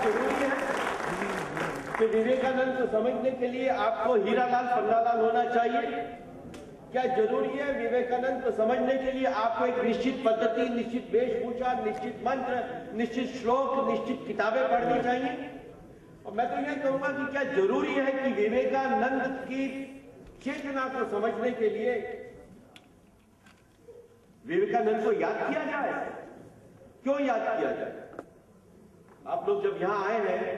जरूरी है कि विवेकानंद को समझने के लिए आपको हीरालाल पन्नालाल होना चाहिए? क्या जरूरी है विवेकानंद को समझने के लिए आपको एक निश्चित पद्धति, निश्चित वेशभूषा, निश्चित मंत्र, निश्चित श्लोक, निश्चित किताबें पढ़नी चाहिए? और मैं तो यह कहूंगा कि क्या जरूरी है कि विवेकानंद की चेतना को समझने के लिए विवेकानंद को याद किया जाए? क्यों याद किया जाए? आप लोग जब यहां आए हैं,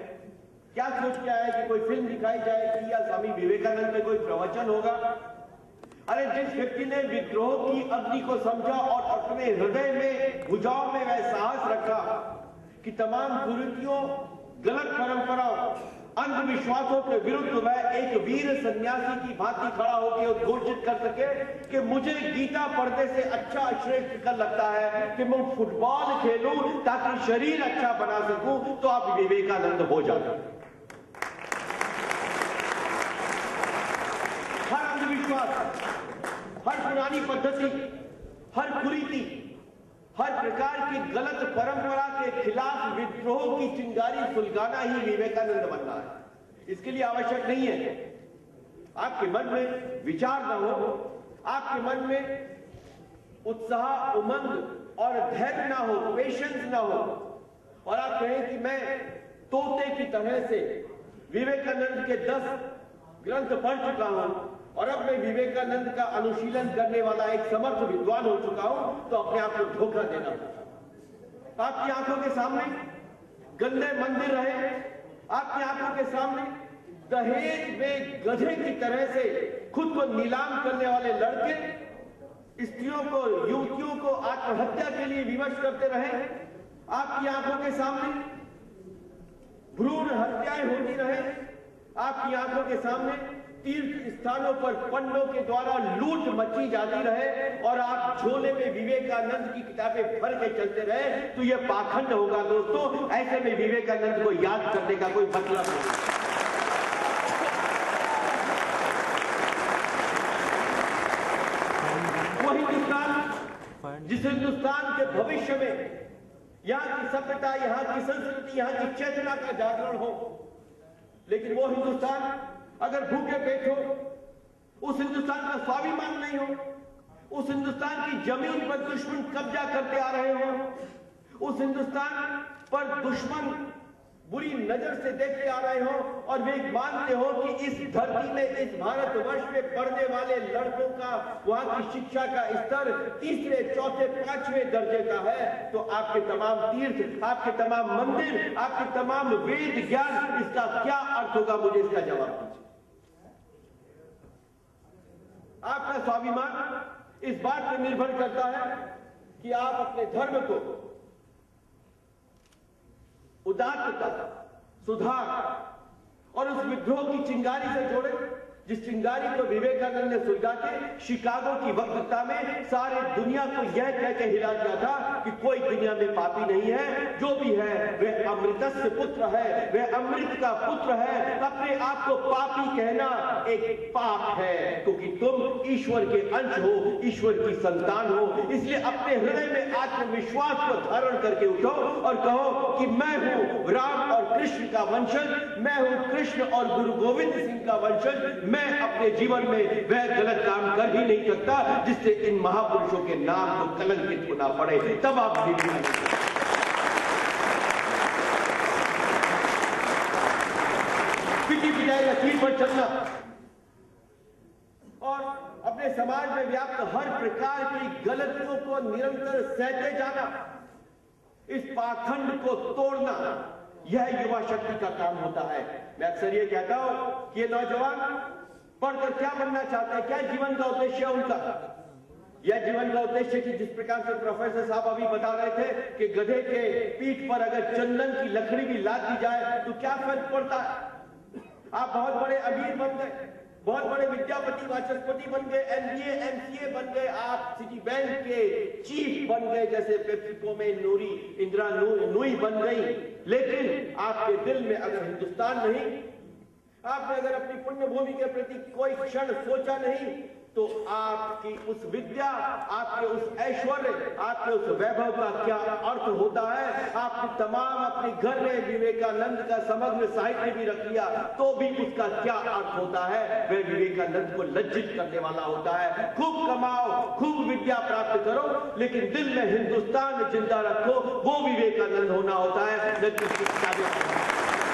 क्या सोच के आए कि कोई फिल्म दिखाई जाएगी या स्वामी विवेकानंद में कोई प्रवचन होगा? अरे जिस व्यक्ति ने विद्रोह की अग्नि को समझा और अपने हृदय में, भुजाओं में वह साहस रखा कि तमाम कुरीतियों, गलत परंपराओं, अंधविश्वासों के विरुद्ध वह एक वीर सन्यासी की भांति खड़ा होकर उद्घोषित कर सके कि मुझे गीता पढ़ने से अच्छा श्रेष्ठ कर लगता है कि मैं फुटबॉल खेलूं ताकि शरीर अच्छा बना सकूं, तो आप विवेकानंद हो जाते। हर अंधविश्वास, हर पुरानी पद्धति, हर कुरीति, हर प्रकार की गलत परंपरा के खिलाफ विद्रोह की चिंगारी सुलगाना ही विवेकानंद बनना है। इसके लिए आवश्यक नहीं है आपके मन में विचार न हो, आपके मन में उत्साह, उमंग और धैर्य ना हो, पेशेंस ना हो, और आप कहें कि मैं तोते की तरह से विवेकानंद के 10 ग्रंथ पढ़ चुका हूं और अब मैं विवेकानंद का अनुशीलन करने वाला एक समर्थ विद्वान हो चुका हूं, तो अपने आप को धोखा देना होगा। आपकी आंखों के सामने गंदे मंदिर रहे, आपकी आंखों के सामने दहेज में गधे की तरह से खुद को नीलाम करने वाले लड़के स्त्रियों को, युवतियों को आत्महत्या के लिए विवश करते रहे, आपकी आंखों के सामने भ्रूण हत्याएं होती रहे, आपकी आंखों के सामने तीर्थ स्थानों पर पंडों के द्वारा लूट मची जाती रहे और आप झोले में विवेकानंद की किताबें भर के चलते रहे, तो यह पाखंड होगा दोस्तों। ऐसे में विवेकानंद को याद करने का कोई मतलब नहीं। वो हिंदुस्तान, जिस हिंदुस्तान के भविष्य में यहाँ की सभ्यता, यहाँ की संस्कृति, यहाँ की चेतना का जागरण हो, लेकिन वो हिंदुस्तान अगर भूखे पेट हो, उस हिंदुस्तान का स्वाभिमान नहीं हो, उस हिंदुस्तान की जमीन पर दुश्मन कब्जा करते आ रहे हो, उस हिंदुस्तान पर दुश्मन बुरी नजर से देखते आ रहे हो और वे मानते हो कि इस धरती में, इस भारतवर्ष में पढ़ने वाले लड़कों का, वहां की शिक्षा का स्तर तीसरे, चौथे, 5वें दर्जे का है, तो आपके तमाम तीर्थ, आपके तमाम मंदिर, आपके तमाम वेद ज्ञान, इसका क्या अर्थ होगा? मुझे इसका जवाब दीजिए। आपका स्वाभिमान इस बात पर निर्भर करता है कि आप अपने धर्म को उदात्तता, सुधार और उस विद्रोह की चिंगारी से जोड़े, जिस चिंगारी को विवेकानंद ने सुलगा के शिकागो की वक्तृता में सारे दुनिया को यह कह के हिला दिया था कि कोई दुनिया में पापी नहीं है, जो भी है वह अमृतस्य पुत्र है, वह अमृत का पुत्र है। अपने आप को पापी कहना एक पाप है, क्योंकि तुम ईश्वर के अंश हो, ईश्वर की संतान हो। इसलिए अपने हृदय में आत्मविश्वास को धारण करके उठो और कहो कि मैं हूं राम और कृष्ण का वंशज, मैं हूं कृष्ण और गुरु गोविंद सिंह का वंशज। मैं अपने जीवन में वह गलत काम कर ही नहीं सकता जिससे इन महापुरुषों के नाम को कलंकित होना पड़े। तब आप पिटी पिटाई लकीर पर चलना और अपने समाज में व्याप्त हर प्रकार की गलतियों को निरंतर सहते जाना, इस पाखंड को तोड़ना, यह युवा शक्ति का काम होता है। मैं अक्सर ये कहता हूं कि ये नौजवान पढ़कर क्या बनना चाहते हैं, क्या जीवन का उद्देश्य है उनका? यह जीवन का उद्देश्य कि जिस प्रकार से प्रोफेसर साहब अभी बता रहे थे कि गधे के पीठ पर अगर चंदन की लकड़ी भी लाद दी जाए तो क्या फर्क पड़ता है? आप बहुत बड़े अमीर बन गए, बहुत बड़े विद्यापति, वाचस्पति बन गए, MBA, MCA बन गए, आप सिटी बैंक के चीफ बन गए, जैसे पेप्सिको में इंदिरा नूई बन गई, लेकिन आपके दिल में अगर हिंदुस्तान नहीं, आपने अगर अपनी पुण्य भूमि के प्रति कोई क्षण सोचा नहीं, तो आपकी उस विद्या, आपके उस ऐश्वर्य, आपके उस वैभव का क्या अर्थ होता है। आपने तमाम अपने घर में विवेकानंद का समग्र साहित्य भी रख लिया तो भी उसका क्या अर्थ होता है। वह विवेकानंद को लज्जित करने वाला होता है। खूब कमाओ, खूब विद्या प्राप्त करो, लेकिन दिल में हिंदुस्तान जिंदा रखो, वो विवेकानंद होना होता है, न कि शिक्षा।